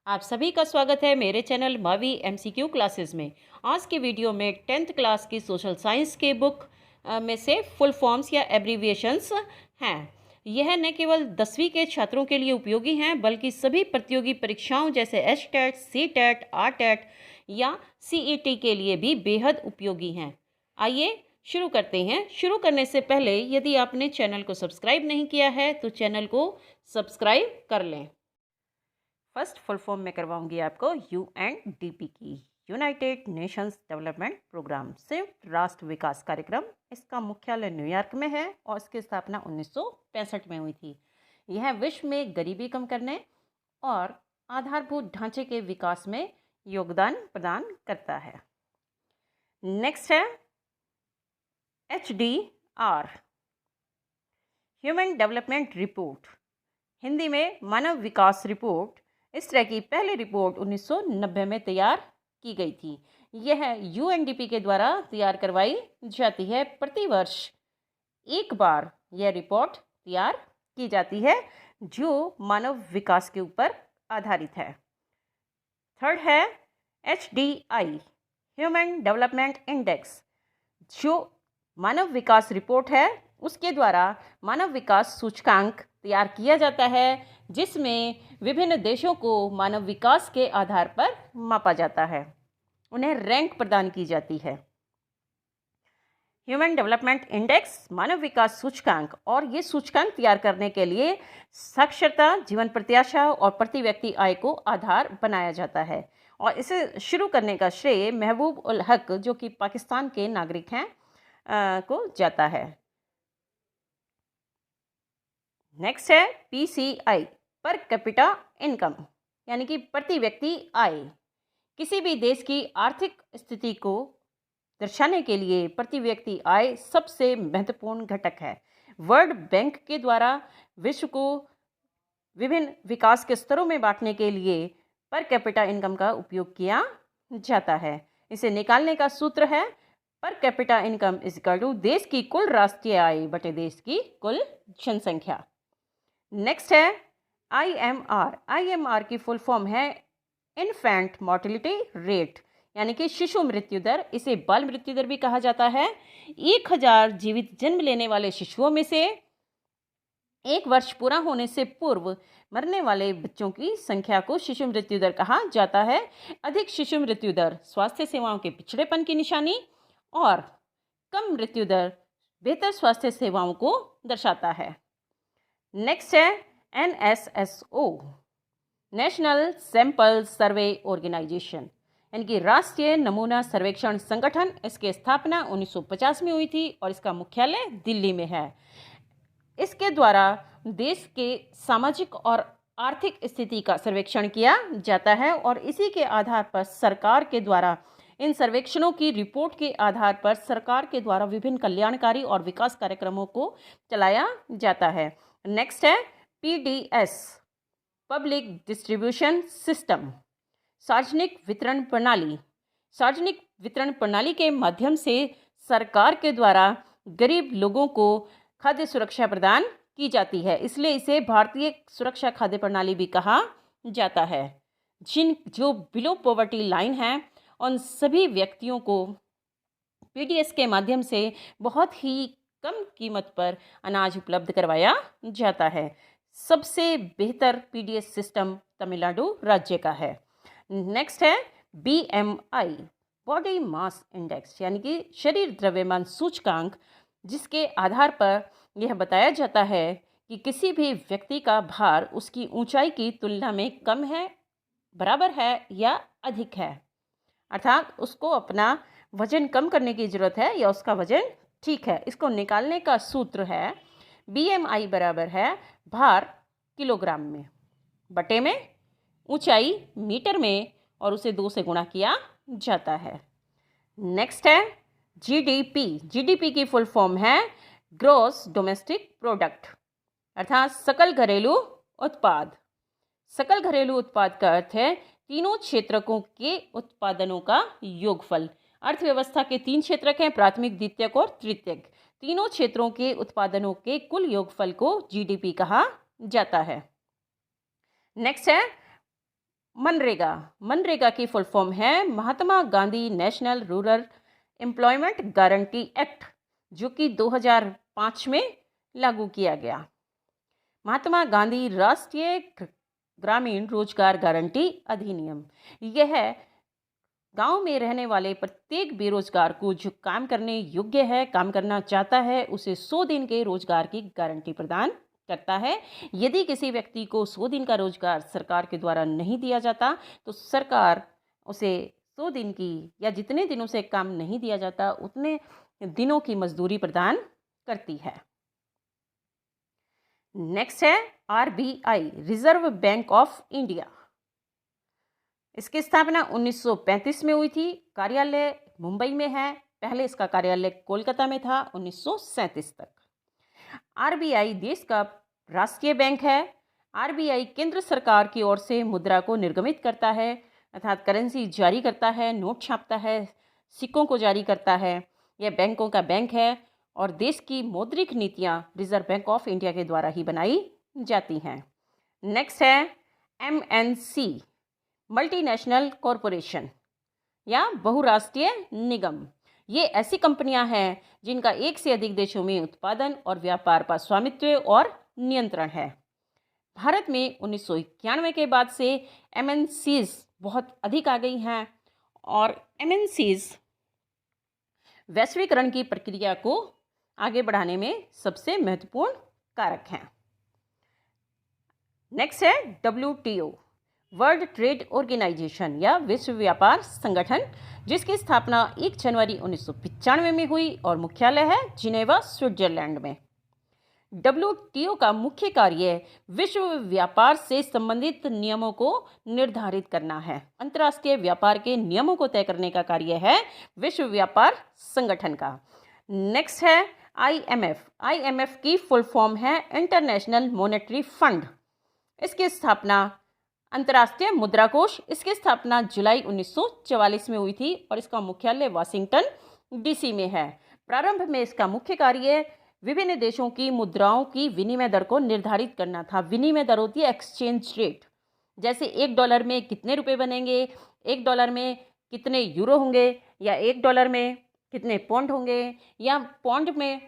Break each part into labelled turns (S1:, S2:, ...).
S1: आप सभी का स्वागत है मेरे चैनल मावी एमसीक्यू क्लासेस में। आज की वीडियो में 10th क्लास की सोशल साइंस के बुक में से फुल फॉर्म्स या एब्रीविएशंस हैं। यह न केवल 10वीं के छात्रों के लिए उपयोगी हैं बल्कि सभी प्रतियोगी परीक्षाओं जैसे एचटेट, सीटेट, आरटेट या सीईटी के लिए भी बेहद उपयोगी हैं। आइए शुरू करते हैं। शुरू करने से पहले यदि आपने चैनल को सब्सक्राइब नहीं किया है तो चैनल को सब्सक्राइब कर लें। फर्स्ट फुल फॉर्म में करवाऊंगी आपको यूएनडीपी की, यूनाइटेड नेशंस डेवलपमेंट प्रोग्राम, संयुक्त राष्ट्र विकास कार्यक्रम। इसका मुख्यालय न्यूयॉर्क में है और इसकी स्थापना 1965 में हुई थी। यह विश्व में गरीबी कम करने और आधारभूत ढांचे के विकास में योगदान प्रदान करता है। नेक्स्ट है HDR, human development report, Hindi में मानव विकास रिपोर्ट। इस तरह की पहली रिपोर्ट 1990 में तैयार की गई थी। यह यूएनडीपी के द्वारा तैयार करवाई जाती है। प्रतिवर्ष एक बार यह रिपोर्ट तैयार की जाती है जो मानव विकास के ऊपर आधारित है। थर्ड है HDI, ह्यूमन डेवलपमेंट इंडेक्स, जो मानव विकास रिपोर्ट है उसके द्वारा मानव विकास सूचकांक तैयार किया जाता है जिसमें विभिन्न देशों को मानव विकास के आधार पर मापा जाता है, उन्हें रैंक प्रदान की जाती है। ह्यूमन डेवलपमेंट इंडेक्स, मानव विकास सूचकांक, और ये सूचकांक तैयार करने के लिए साक्षरता, जीवन प्रत्याशा और प्रति व्यक्ति आय को आधार बनाया जाता है। और इसे शुरू करने का श्रेय महबूब उल हक, जो कि पाकिस्तान के नागरिक हैं, को जाता है। नेक्स्ट है PCI, पर कैपिटा इनकम, यानी कि प्रति व्यक्ति आय। किसी भी देश की आर्थिक स्थिति को दर्शाने के लिए प्रति व्यक्ति आय सबसे महत्वपूर्ण घटक है। वर्ल्ड बैंक के द्वारा विश्व को विभिन्न विकास के स्तरों में बांटने के लिए पर कैपिटा इनकम का उपयोग किया जाता है। इसे निकालने का सूत्र है per capita income is equal to देश की कुल राष्ट्रीय आय बटे देश की कुल जनसंख्या। नेक्स्ट है IMR की फुल फॉर्म है इन्फेंट मोर्टेलिटी रेट, यानी कि शिशु मृत्यु दर। इसे बाल मृत्यु दर भी कहा जाता है। 1000 जीवित जन्म लेने वाले शिशुओं में से 1 वर्ष पूरा होने से पूर्व मरने वाले बच्चों की संख्या को शिशु मृत्यु दर कहा जाता है। अधिक शिशु मृत्यु दर स्वास्थ्य सेवाओं के पिछड़ेपन की निशानी और कम मृत्यु दर बेहतर स्वास्थ्य सेवाओं को दर्शाता है। नेक्स्ट है NSSO, national sample survey organisation, यानी कि राष्ट्रीय नमूना सर्वेक्षण संगठन। इसकी स्थापना 1950 में हुई थी और इसका मुख्यालय दिल्ली में है। इसके द्वारा देश के सामाजिक और आर्थिक स्थिति का सर्वेक्षण किया जाता है और इसी के आधार पर सरकार के द्वारा इन सर्वेक्षणों की रिपोर्ट के आधार पर सरकार के द्वारा विभिन्न कल्याणकारी और विकास कार्यक्रमों को चलाया जाता है। नेक्स्ट है PDS, पब्लिक डिस्ट्रीब्यूशन सिस्टम, सार्वजनिक वितरण प्रणाली। सार्वजनिक वितरण प्रणाली के माध्यम से सरकार के द्वारा गरीब लोगों को खाद्य सुरक्षा प्रदान की जाती है, इसलिए इसे भारतीय सुरक्षा खाद्य प्रणाली भी कहा जाता है। जो बिलो पॉवर्टी लाइन है उन सभी व्यक्तियों को PDS के माध्यम से बहुत ही कम कीमत पर अनाज उपलब्ध करवाया जाता है। सबसे बेहतर PDS सिस्टम तमिलनाडु राज्य का है। नेक्स्ट है BMI, बॉडी मास इंडेक्स, यानी कि शरीर द्रव्यमान सूचकांक, जिसके आधार पर यह बताया जाता है कि किसी भी व्यक्ति का भार उसकी ऊंचाई की तुलना में कम है, बराबर है या अधिक है, अर्थात उसको अपना वजन कम करने की ज़रूरत है या उसका वजन ठीक है। इसको निकालने का सूत्र है BMI बराबर है भार किलोग्राम में बटे में ऊंचाई मीटर में और उसे 2 से गुणा किया जाता है। नेक्स्ट है GDP की फुल फॉर्म है ग्रॉस डोमेस्टिक प्रोडक्ट, अर्थात सकल घरेलू उत्पाद। सकल घरेलू उत्पाद का अर्थ है तीनों क्षेत्रकों के उत्पादनों का योगफल। अर्थव्यवस्था के 3 क्षेत्रक हैं, प्राथमिक, द्वितीयक और तृतीयक। तीनों क्षेत्रों के उत्पादनों के कुल योगफल को GDP कहा जाता है। नेक्स्ट है मनरेगा। मनरेगा की फुल फॉर्म है Mahatma Gandhi national rural employment guarantee act, जो कि 2005 में लागू किया गया। महात्मा गांधी राष्ट्रीय ग्रामीण रोजगार गारंटी अधिनियम, यह गांव में रहने वाले प्रत्येक बेरोजगार को जो काम करने योग्य है, काम करना चाहता है, उसे 100 दिन के रोजगार की गारंटी प्रदान करता है। यदि किसी व्यक्ति को 100 दिन का रोजगार सरकार के द्वारा नहीं दिया जाता तो सरकार उसे 100 दिन की या जितने दिनों से काम नहीं दिया जाता उतने दिनों की मजदूरी प्रदान करती है। नेक्स्ट है RBI, reserve bank of India. इसकी स्थापना 1935 में हुई थी। कार्यालय मुंबई में है। पहले इसका कार्यालय कोलकाता में था 1937 तक। आरबीआई देश का राष्ट्रीय बैंक है। आरबीआई केंद्र सरकार की ओर से मुद्रा को निर्गमित करता है, अर्थात करेंसी जारी करता है, नोट छापता है, सिक्कों को जारी करता है। यह बैंकों का बैंक है और देश की मौद्रिक नीतियां रिजर्व बैंक ऑफ इंडिया के द्वारा ही बनाई जाती हैं। नेक्स्ट है एमएनसी, मल्टीनेशनल कॉरपोरेशन या बहुराष्ट्रीय निगम। ये ऐसी कंपनियां हैं जिनका एक से अधिक देशों में उत्पादन और व्यापार पर स्वामित्व और नियंत्रण है। भारत में 1991 के बाद से एमएनसीज बहुत अधिक आ गई हैं और एमएनसीज वैश्वीकरण की प्रक्रिया को आगे बढ़ाने में सबसे महत्वपूर्ण कारक हैं। नेक्स्ट है WTO, वर्ल्ड ट्रेड ऑर्गेनाइजेशन या विश्व व्यापार संगठन, जिसकी स्थापना 1 जनवरी 1995 में हुई और मुख्यालय है जिनेवा, स्विट्जरलैंड में। WTO का मुख्य कार्य विश्व व्यापार से संबंधित नियमों को निर्धारित करना है। अंतर्राष्ट्रीय व्यापार के नियमों को तय करने का कार्य है विश्व व्यापार संगठन का। नेक्स्ट है IMF। IMF की फुल फॉर्म है इंटरनेशनल मॉनेटरी फंड। इसकी स्थापना अंतर्राष्ट्रीय मुद्रा कोष, इसकी स्थापना जुलाई 1944 में हुई थी और इसका मुख्यालय वाशिंगटन DC में है। प्रारंभ में इसका मुख्य कार्य विभिन्न देशों की मुद्राओं की विनिमय दर को निर्धारित करना था। विनिमय दर होती है एक्सचेंज रेट, जैसे $1 में कितने रुपए बनेंगे, $1 में कितने यूरो होंगे, या $1 में कितने पौंड होंगे, या पौंड में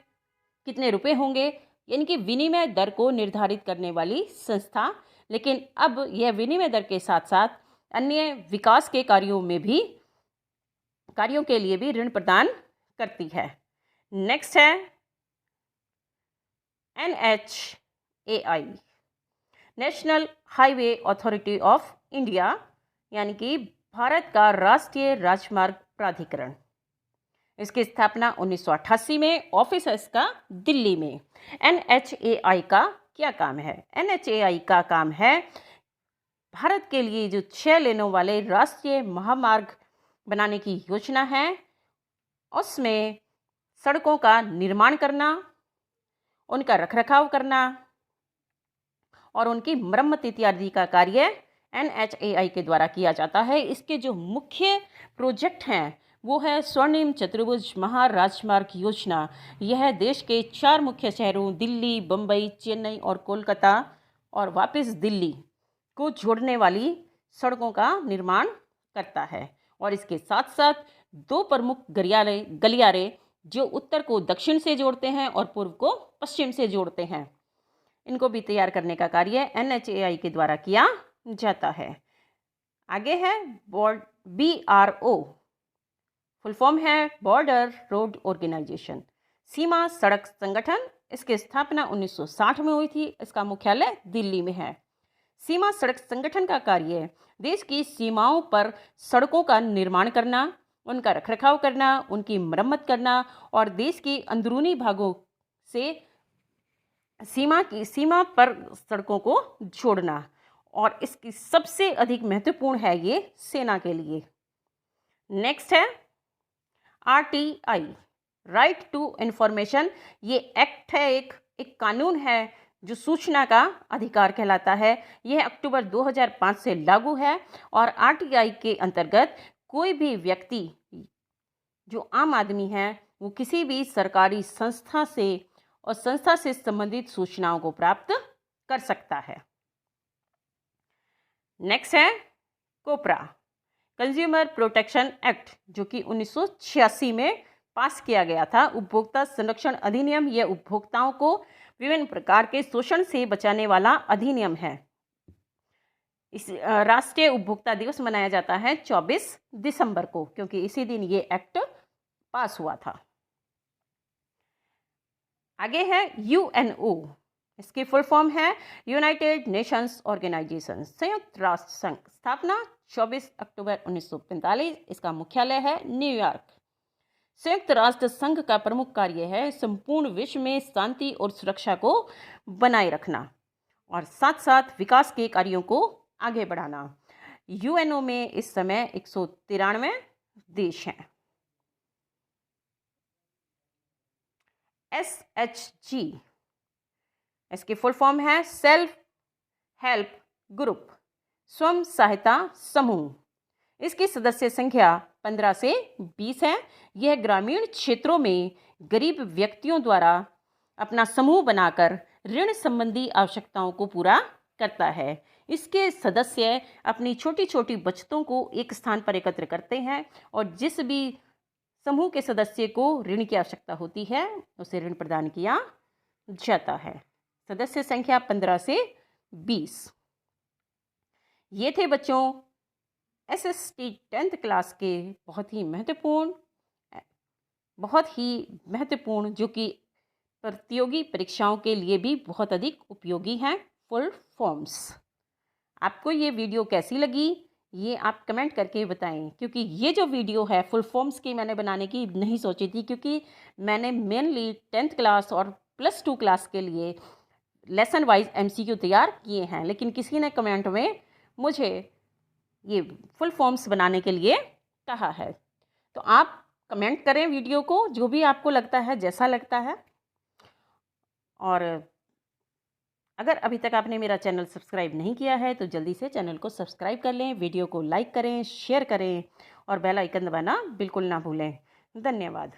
S1: कितने रुपए होंगे, यानी कि विनिमय दर को निर्धारित करने वाली संस्था। लेकिन अब यह विनिमय दर के साथ साथ अन्य विकास के कार्यों के लिए भी ऋण प्रदान करती है। नेक्स्ट है NHAI, national highway authority of India, यानी कि भारत का राष्ट्रीय राजमार्ग प्राधिकरण। इसकी स्थापना 1988 में, ऑफिस है इसका दिल्ली में। NHAI का क्या काम है? NHAI का काम है भारत के लिए जो 6 लेनों वाले राष्ट्रीय महामार्ग बनाने की योजना है, उसमें सड़कों का निर्माण करना, उनका रखरखाव करना और उनकी मरम्मत इत्यादि का कार्य NHAI के द्वारा किया जाता है। इसके जो मुख्य प्रोजेक्ट हैं वो है स्वर्णिम चतुर्भुज महाराजमार्ग योजना। यह देश के 4 मुख्य शहरों दिल्ली, बम्बई, चेन्नई और कोलकाता और वापस दिल्ली को जोड़ने वाली सड़कों का निर्माण करता है। और इसके साथ साथ 2 प्रमुख गलियारे जो उत्तर को दक्षिण से जोड़ते हैं और पूर्व को पश्चिम से जोड़ते हैं, इनको भी तैयार करने का कार्य NHAI के द्वारा किया जाता है। आगे है BRO, फुल फॉर्म है बॉर्डर रोड ऑर्गेनाइजेशन, सीमा सड़क संगठन। इसकी स्थापना 1960 में हुई थी। इसका मुख्यालय दिल्ली में है। सीमा सड़क संगठन का कार्य देश की सीमाओं पर सड़कों का निर्माण करना, उनका रखरखाव करना, उनकी मरम्मत करना और देश की अंदरूनी भागों से सीमा पर सड़कों को जोड़ना। और इसकी सबसे अधिक महत्वपूर्ण है ये सेना के लिए। नेक्स्ट है RTI, राइट टू इंफॉर्मेशन। ये एक्ट है, एक कानून है जो सूचना का अधिकार कहलाता है। यह अक्टूबर 2005 से लागू है और RTI के अंतर्गत कोई भी व्यक्ति जो आम आदमी है वो किसी भी सरकारी संस्था से और संस्था से संबंधित सूचनाओं को प्राप्त कर सकता है। नेक्स्ट है कोपरा। कंज्यूमर प्रोटेक्शन एक्ट जो कि 1986 में पास किया गया था। उपभोक्ता संरक्षण अधिनियम, यह उपभोक्ताओं को विभिन्न प्रकार के शोषण से बचाने वाला अधिनियम है। इस राष्ट्रीय उपभोक्ता दिवस मनाया जाता है 24 दिसंबर को, क्योंकि इसी दिन ये एक्ट पास हुआ था। आगे है यूएनओ। इसकी फुल फॉर्म है यूनाइटेड नेशंस ऑर्गेनाइजेशन, संयुक्त राष्ट्र संघ। स्थापना 24 अक्टूबर 1945। इसका मुख्यालय है न्यूयॉर्क। संयुक्त राष्ट्र संघ का प्रमुख कार्य है संपूर्ण विश्व में शांति और सुरक्षा को बनाए रखना और साथ साथ विकास के कार्यों को आगे बढ़ाना। यूएनओ में इस समय 193 देश हैं। SHG, इसकी फुल फॉर्म है सेल्फ हेल्प ग्रुप, स्वयं सहायता समूह। इसकी सदस्य संख्या 15 से 20 है। यह ग्रामीण क्षेत्रों में गरीब व्यक्तियों द्वारा अपना समूह बनाकर ऋण संबंधी आवश्यकताओं को पूरा करता है। इसके सदस्य अपनी छोटी छोटी बचतों को एक स्थान पर एकत्र करते हैं और जिस भी समूह के सदस्य को ऋण की आवश्यकता होती है उसे ऋण प्रदान किया जाता है। सदस्य संख्या 15 से 20। ये थे बच्चों SST 10th क्लास के बहुत ही महत्वपूर्ण जो कि प्रतियोगी परीक्षाओं के लिए भी बहुत अधिक उपयोगी हैं, फुल फॉर्म्स। आपको ये वीडियो कैसी लगी ये आप कमेंट करके बताएं, क्योंकि ये जो वीडियो है फुल फॉर्म्स की मैंने बनाने की नहीं सोची थी, क्योंकि मैंने मेनली 10th क्लास और +2 क्लास के लिए लेसन वाइज MCQ तैयार किए हैं, लेकिन किसी ने कमेंट में मुझे ये फुल फॉर्म्स बनाने के लिए कहा है। तो आप कमेंट करें वीडियो को, जो भी आपको लगता है, जैसा लगता है। और अगर अभी तक आपने मेरा चैनल सब्सक्राइब नहीं किया है तो जल्दी से चैनल को सब्सक्राइब कर लें, वीडियो को लाइक करें, शेयर करें और बेल आइकन दबाना बिल्कुल ना भूलें। धन्यवाद।